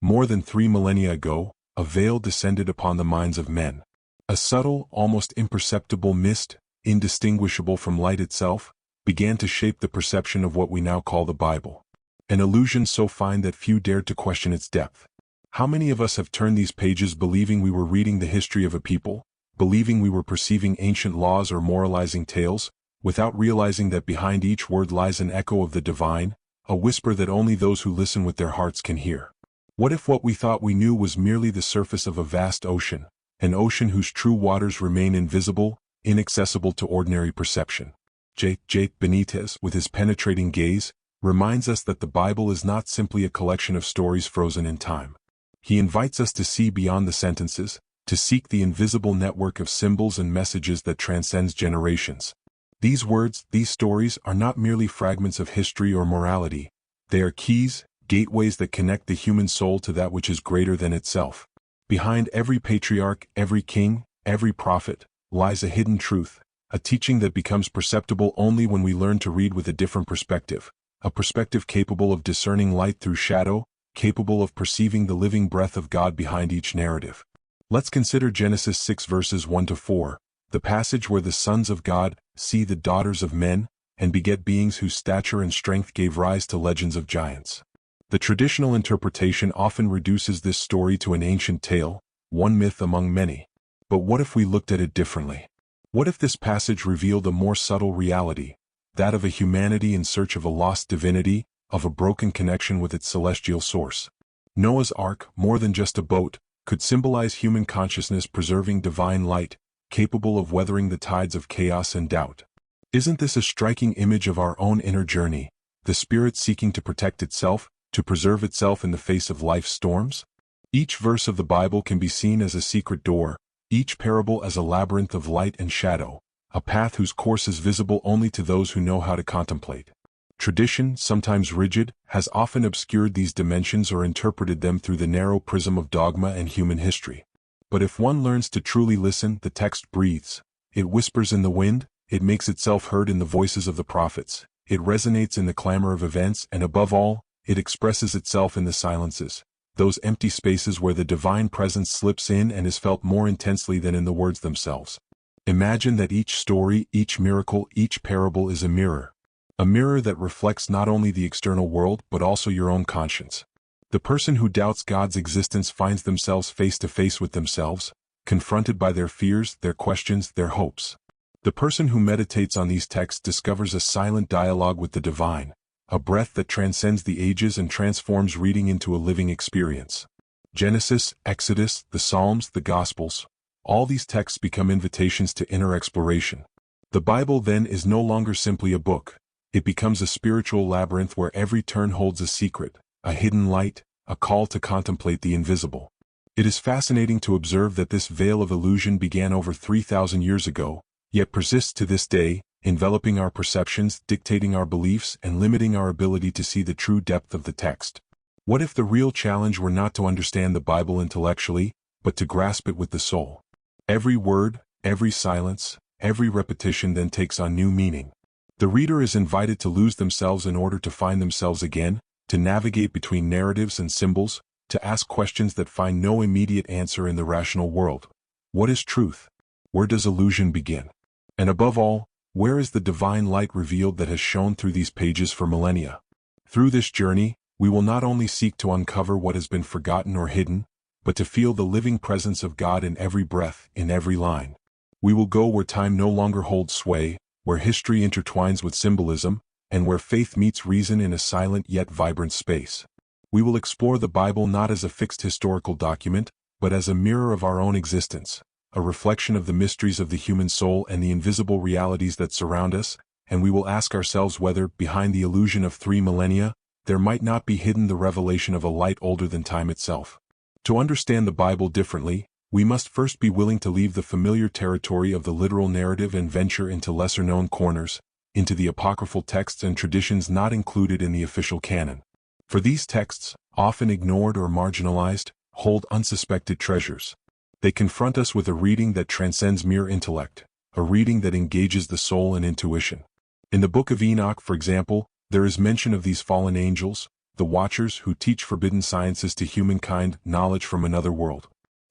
More than 3 millennia ago, a veil descended upon the minds of men. A subtle, almost imperceptible mist, indistinguishable from light itself, began to shape the perception of what we now call the Bible. An illusion so fine that few dared to question its depth. How many of us have turned these pages believing we were reading the history of a people, believing we were perceiving ancient laws or moralizing tales, without realizing that behind each word lies an echo of the divine, a whisper that only those who listen with their hearts can hear? What if what we thought we knew was merely the surface of a vast ocean, an ocean whose true waters remain invisible, inaccessible to ordinary perception? Benitez, with his penetrating gaze, reminds us that the Bible is not simply a collection of stories frozen in time. He invites us to see beyond the sentences, to seek the invisible network of symbols and messages that transcends generations. These words, these stories, are not merely fragments of history or morality. They are keys, gateways that connect the human soul to that which is greater than itself. Behind every patriarch, every king, every prophet, lies a hidden truth, a teaching that becomes perceptible only when we learn to read with a different perspective, a perspective capable of discerning light through shadow, capable of perceiving the living breath of God behind each narrative. Let's consider Genesis 6 verses 1-4, the passage where the sons of God see the daughters of men, and beget beings whose stature and strength gave rise to legends of giants. The traditional interpretation often reduces this story to an ancient tale, one myth among many. But what if we looked at it differently? What if this passage revealed a more subtle reality, that of a humanity in search of a lost divinity, of a broken connection with its celestial source? Noah's Ark, more than just a boat, could symbolize human consciousness preserving divine light, capable of weathering the tides of chaos and doubt. Isn't this a striking image of our own inner journey, the spirit seeking to protect itself, to preserve itself in the face of life's storms? Each verse of the Bible can be seen as a secret door, each parable as a labyrinth of light and shadow, a path whose course is visible only to those who know how to contemplate. Tradition, sometimes rigid, has often obscured these dimensions or interpreted them through the narrow prism of dogma and human history. But if one learns to truly listen, the text breathes. It whispers in the wind, it makes itself heard in the voices of the prophets, it resonates in the clamor of events, and above all, it expresses itself in the silences, those empty spaces where the divine presence slips in and is felt more intensely than in the words themselves. Imagine that each story, each miracle, each parable is a mirror that reflects not only the external world but also your own conscience. The person who doubts God's existence finds themselves face to face with themselves, confronted by their fears, their questions, their hopes. The person who meditates on these texts discovers a silent dialogue with the divine, a breath that transcends the ages and transforms reading into a living experience. Genesis, Exodus, the Psalms, the Gospels, all these texts become invitations to inner exploration. The Bible then is no longer simply a book. It becomes a spiritual labyrinth where every turn holds a secret, a hidden light, a call to contemplate the invisible. It is fascinating to observe that this veil of illusion began over 3,000 years ago, yet persists to this day, enveloping our perceptions, dictating our beliefs, and limiting our ability to see the true depth of the text. What if the real challenge were not to understand the Bible intellectually, but to grasp it with the soul? Every word, every silence, every repetition then takes on new meaning. The reader is invited to lose themselves in order to find themselves again, to navigate between narratives and symbols, to ask questions that find no immediate answer in the rational world. What is truth? Where does illusion begin? And above all, where is the divine light revealed that has shone through these pages for millennia? Through this journey, we will not only seek to uncover what has been forgotten or hidden, but to feel the living presence of God in every breath, in every line. We will go where time no longer holds sway, where history intertwines with symbolism, and where faith meets reason in a silent yet vibrant space. We will explore the Bible not as a fixed historical document, but as a mirror of our own existence, a reflection of the mysteries of the human soul and the invisible realities that surround us, and we will ask ourselves whether, behind the illusion of 3 millennia, there might not be hidden the revelation of a light older than time itself. To understand the Bible differently, we must first be willing to leave the familiar territory of the literal narrative and venture into lesser-known corners, into the apocryphal texts and traditions not included in the official canon. For these texts, often ignored or marginalized, hold unsuspected treasures. They confront us with a reading that transcends mere intellect, a reading that engages the soul and intuition. In the Book of Enoch, for example, there is mention of these fallen angels, the watchers who teach forbidden sciences to humankind, knowledge from another world.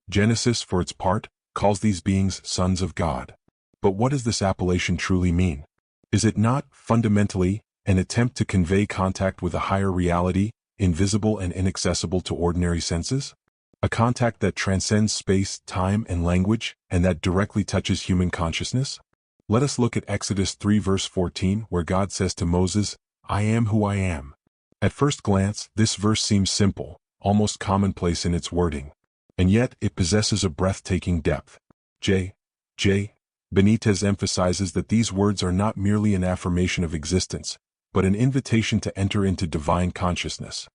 Genesis, for its part, calls these beings sons of God. But what does this appellation truly mean? Is it not, fundamentally, an attempt to convey contact with a higher reality, invisible and inaccessible to ordinary senses? A contact that transcends space, time, and language, and that directly touches human consciousness? Let us look at Exodus 3 verse 14, where God says to Moses, "I am who I am." At first glance, this verse seems simple, almost commonplace in its wording. And yet, it possesses a breathtaking depth. Benitez emphasizes that these words are not merely an affirmation of existence, but an invitation to enter into divine consciousness.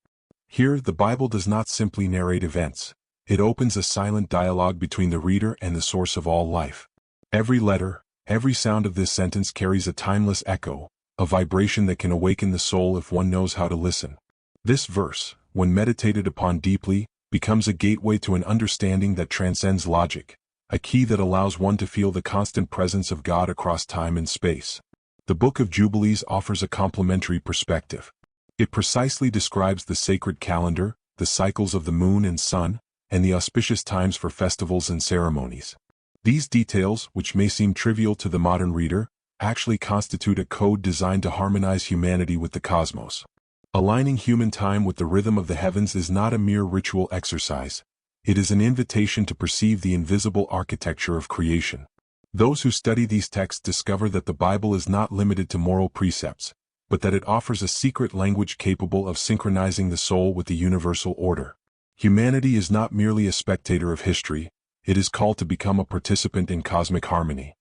Here, the Bible does not simply narrate events. It opens a silent dialogue between the reader and the source of all life. Every letter, every sound of this sentence carries a timeless echo, a vibration that can awaken the soul if one knows how to listen. This verse, when meditated upon deeply, becomes a gateway to an understanding that transcends logic, a key that allows one to feel the constant presence of God across time and space. The Book of Jubilees offers a complementary perspective. It precisely describes the sacred calendar, the cycles of the moon and sun, and the auspicious times for festivals and ceremonies. These details, which may seem trivial to the modern reader, actually constitute a code designed to harmonize humanity with the cosmos. Aligning human time with the rhythm of the heavens is not a mere ritual exercise. It is an invitation to perceive the invisible architecture of creation. Those who study these texts discover that the Bible is not limited to moral precepts, but that it offers a secret language capable of synchronizing the soul with the universal order. Humanity is not merely a spectator of history, it is called to become a participant in cosmic harmony.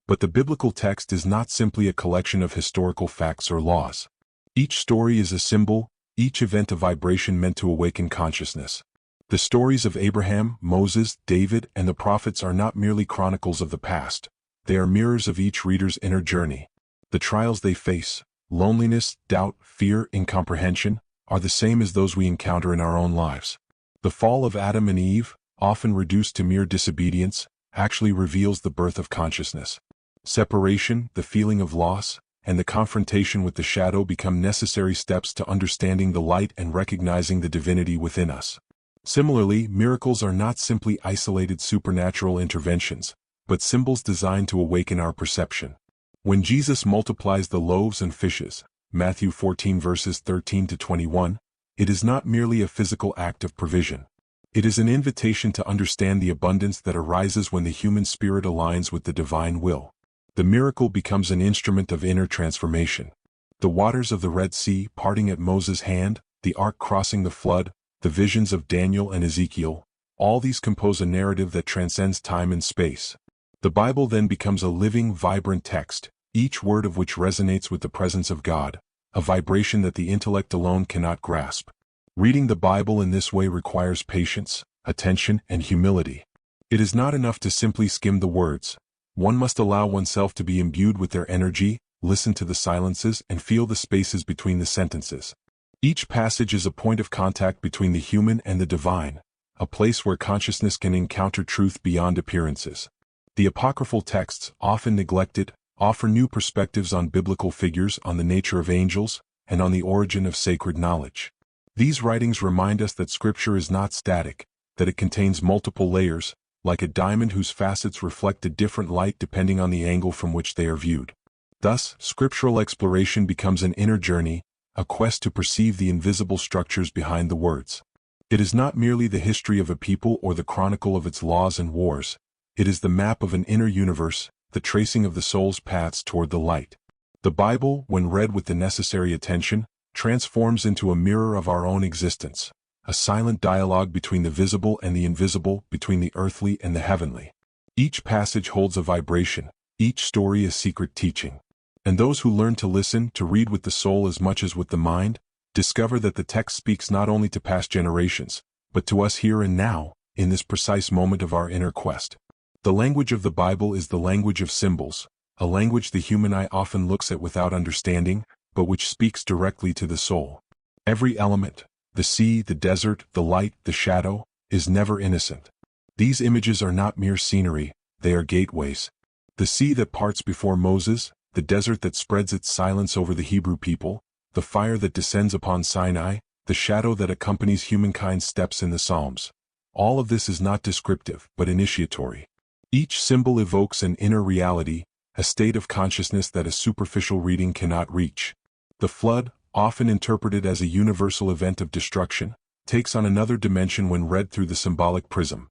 But the biblical text is not simply a collection of historical facts or laws. Each story is a symbol, each event a vibration meant to awaken consciousness. The stories of Abraham, Moses, David, and the prophets are not merely chronicles of the past. They are mirrors of each reader's inner journey. The trials they face, loneliness, doubt, fear, incomprehension, are the same as those we encounter in our own lives. The fall of Adam and Eve, often reduced to mere disobedience, actually reveals the birth of consciousness. Separation, the feeling of loss, and the confrontation with the shadow become necessary steps to understanding the light and recognizing the divinity within us. Similarly, miracles are not simply isolated supernatural interventions, but symbols designed to awaken our perception. When Jesus multiplies the loaves and fishes, Matthew 14 verses 13 to 21, it is not merely a physical act of provision. It is an invitation to understand the abundance that arises when the human spirit aligns with the divine will. The miracle becomes an instrument of inner transformation. The waters of the Red Sea parting at Moses' hand, the ark crossing the flood, the visions of Daniel and Ezekiel, all these compose a narrative that transcends time and space. The Bible then becomes a living, vibrant text, each word of which resonates with the presence of God, a vibration that the intellect alone cannot grasp. Reading the Bible in this way requires patience, attention, and humility. It is not enough to simply skim the words. One must allow oneself to be imbued with their energy, listen to the silences, and feel the spaces between the sentences. Each passage is a point of contact between the human and the divine, a place where consciousness can encounter truth beyond appearances. The apocryphal texts, often neglected, offer new perspectives on biblical figures, on the nature of angels, and on the origin of sacred knowledge. These writings remind us that Scripture is not static, that it contains multiple layers, like a diamond whose facets reflect a different light depending on the angle from which they are viewed. Thus, scriptural exploration becomes an inner journey, a quest to perceive the invisible structures behind the words. It is not merely the history of a people or the chronicle of its laws and wars. It is the map of an inner universe, the tracing of the soul's paths toward the light. The Bible, when read with the necessary attention, transforms into a mirror of our own existence, a silent dialogue between the visible and the invisible, between the earthly and the heavenly. Each passage holds a vibration, each story a secret teaching. And those who learn to listen, to read with the soul as much as with the mind, discover that the text speaks not only to past generations, but to us here and now, in this precise moment of our inner quest. The language of the Bible is the language of symbols, a language the human eye often looks at without understanding, but which speaks directly to the soul. Every element, the sea, the desert, the light, the shadow, is never innocent. These images are not mere scenery, they are gateways. The sea that parts before Moses, the desert that spreads its silence over the Hebrew people, the fire that descends upon Sinai, the shadow that accompanies humankind's steps in the Psalms. All of this is not descriptive, but initiatory. Each symbol evokes an inner reality, a state of consciousness that a superficial reading cannot reach. The flood, often interpreted as a universal event of destruction, takes on another dimension when read through the symbolic prism.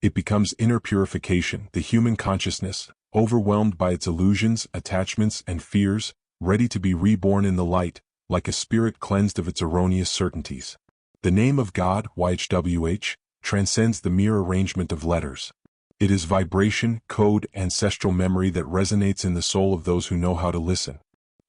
It becomes inner purification, the human consciousness, overwhelmed by its illusions, attachments, and fears, ready to be reborn in the light, like a spirit cleansed of its erroneous certainties. The name of God, YHWH, transcends the mere arrangement of letters. It is vibration, code, ancestral memory that resonates in the soul of those who know how to listen.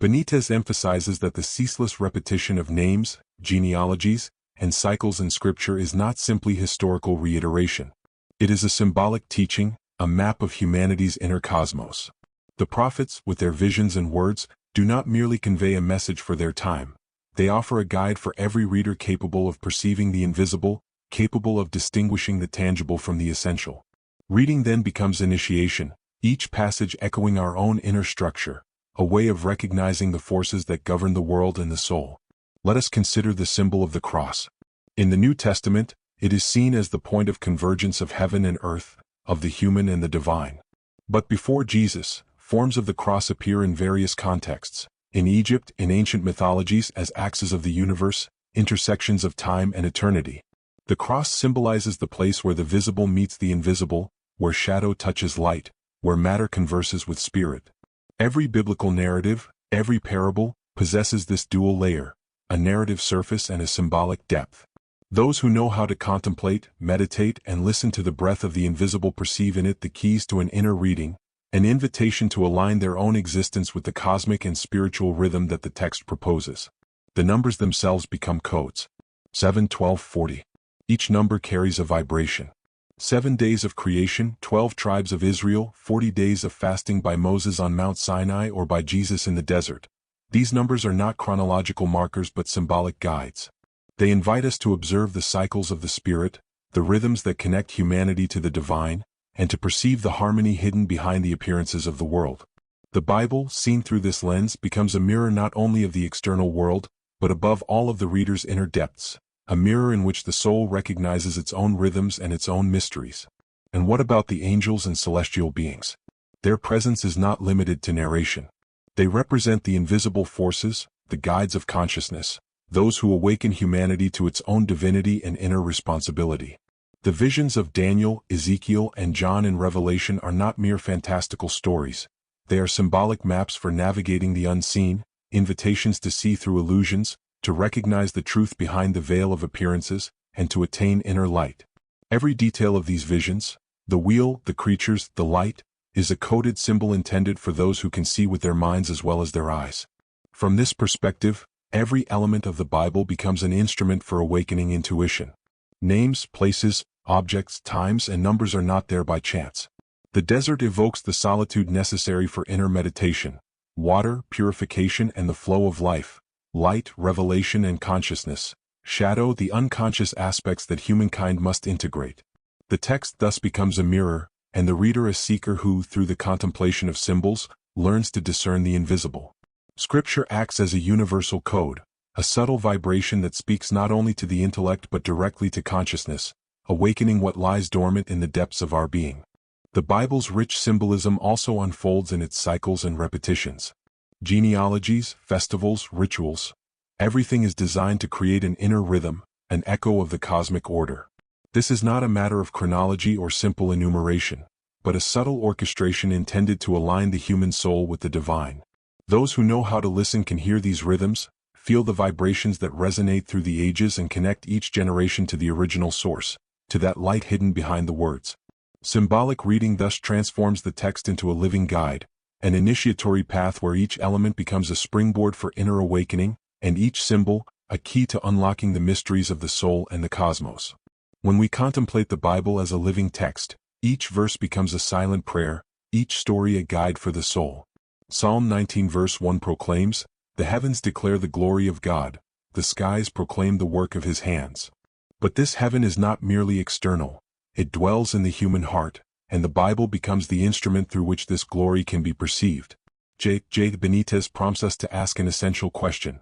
Benitez emphasizes that the ceaseless repetition of names, genealogies, and cycles in Scripture is not simply historical reiteration. It is a symbolic teaching, a map of humanity's inner cosmos. The prophets, with their visions and words, do not merely convey a message for their time. They offer a guide for every reader capable of perceiving the invisible, capable of distinguishing the tangible from the essential. Reading then becomes initiation, each passage echoing our own inner structure, a way of recognizing the forces that govern the world and the soul. Let us consider the symbol of the cross. In the New Testament, it is seen as the point of convergence of heaven and earth, of the human and the divine. But before Jesus, forms of the cross appear in various contexts. In Egypt, in ancient mythologies as axes of the universe, intersections of time and eternity. The cross symbolizes the place where the visible meets the invisible, where shadow touches light, where matter converses with spirit. Every biblical narrative, every parable, possesses this dual layer, a narrative surface and a symbolic depth. Those who know how to contemplate, meditate, and listen to the breath of the invisible perceive in it the keys to an inner reading, an invitation to align their own existence with the cosmic and spiritual rhythm that the text proposes. The numbers themselves become codes. 7, 12, 40. Each number carries a vibration. 7 days of creation, 12 tribes of Israel, 40 days of fasting by Moses on Mount Sinai or by Jesus in the desert. These numbers are not chronological markers but symbolic guides. They invite us to observe the cycles of the Spirit, the rhythms that connect humanity to the divine, and to perceive the harmony hidden behind the appearances of the world. The Bible, seen through this lens, becomes a mirror not only of the external world, but above all of the reader's inner depths, a mirror in which the soul recognizes its own rhythms and its own mysteries. And what about the angels and celestial beings? Their presence is not limited to narration. They represent the invisible forces, the guides of consciousness, those who awaken humanity to its own divinity and inner responsibility. The visions of Daniel, Ezekiel, and John in Revelation are not mere fantastical stories. They are symbolic maps for navigating the unseen, invitations to see through illusions, to recognize the truth behind the veil of appearances, and to attain inner light. Every detail of these visions, the wheel, the creatures, the light, is a coded symbol intended for those who can see with their minds as well as their eyes. From this perspective, every element of the Bible becomes an instrument for awakening intuition. Names, places, objects, times, and numbers are not there by chance. The desert evokes the solitude necessary for inner meditation, water, purification, and the flow of life, light, revelation, and consciousness, shadow, the unconscious aspects that humankind must integrate. The text thus becomes a mirror, and the reader a seeker who, through the contemplation of symbols, learns to discern the invisible. Scripture acts as a universal code, a subtle vibration that speaks not only to the intellect but directly to consciousness, awakening what lies dormant in the depths of our being. The Bible's rich symbolism also unfolds in its cycles and repetitions. Genealogies, festivals, rituals, everything is designed to create an inner rhythm, an echo of the cosmic order. This is not a matter of chronology or simple enumeration, but a subtle orchestration intended to align the human soul with the divine. Those who know how to listen can hear these rhythms, feel the vibrations that resonate through the ages and connect each generation to the original source, to that light hidden behind the words. Symbolic reading thus transforms the text into a living guide, an initiatory path where each element becomes a springboard for inner awakening, and each symbol, a key to unlocking the mysteries of the soul and the cosmos. When we contemplate the Bible as a living text, each verse becomes a silent prayer, each story a guide for the soul. Psalm 19 verse 1 proclaims, "The heavens declare the glory of God, the skies proclaim the work of his hands." But this heaven is not merely external, it dwells in the human heart, and the Bible becomes the instrument through which this glory can be perceived. Benitez prompts us to ask an essential question.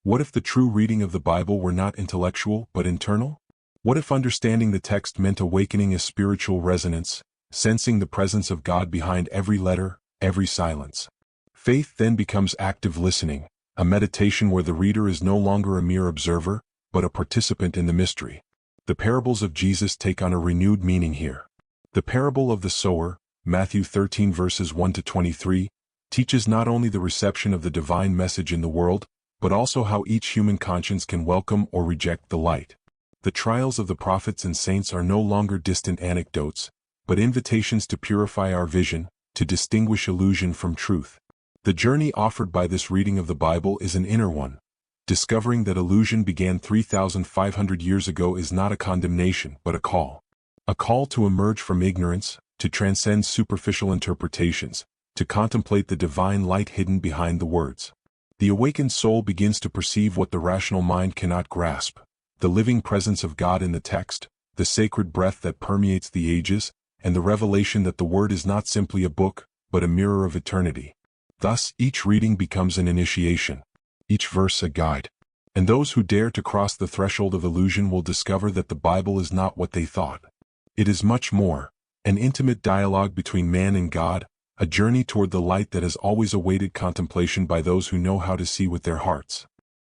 What if the true reading of the Bible were not intellectual but internal? What if understanding the text meant awakening a spiritual resonance, sensing the presence of God behind every letter, every silence? Faith then becomes active listening, a meditation where the reader is no longer a mere observer, but a participant in the mystery. The parables of Jesus take on a renewed meaning here. The parable of the sower, Matthew 13 verses 1 to 23, teaches not only the reception of the divine message in the world, but also how each human conscience can welcome or reject the light. The trials of the prophets and saints are no longer distant anecdotes, but invitations to purify our vision, to distinguish illusion from truth. The journey offered by this reading of the Bible is an inner one. Discovering that illusion began 3,500 years ago is not a condemnation but a call. A call to emerge from ignorance, to transcend superficial interpretations, to contemplate the divine light hidden behind the words. The awakened soul begins to perceive what the rational mind cannot grasp: the living presence of God in the text, the sacred breath that permeates the ages, and the revelation that the Word is not simply a book, but a mirror of eternity. Thus, each reading becomes an initiation, each verse a guide. And those who dare to cross the threshold of illusion will discover that the Bible is not what they thought. It is much more, an intimate dialogue between man and God, a journey toward the light that has always awaited contemplation by those who know how to see with their hearts.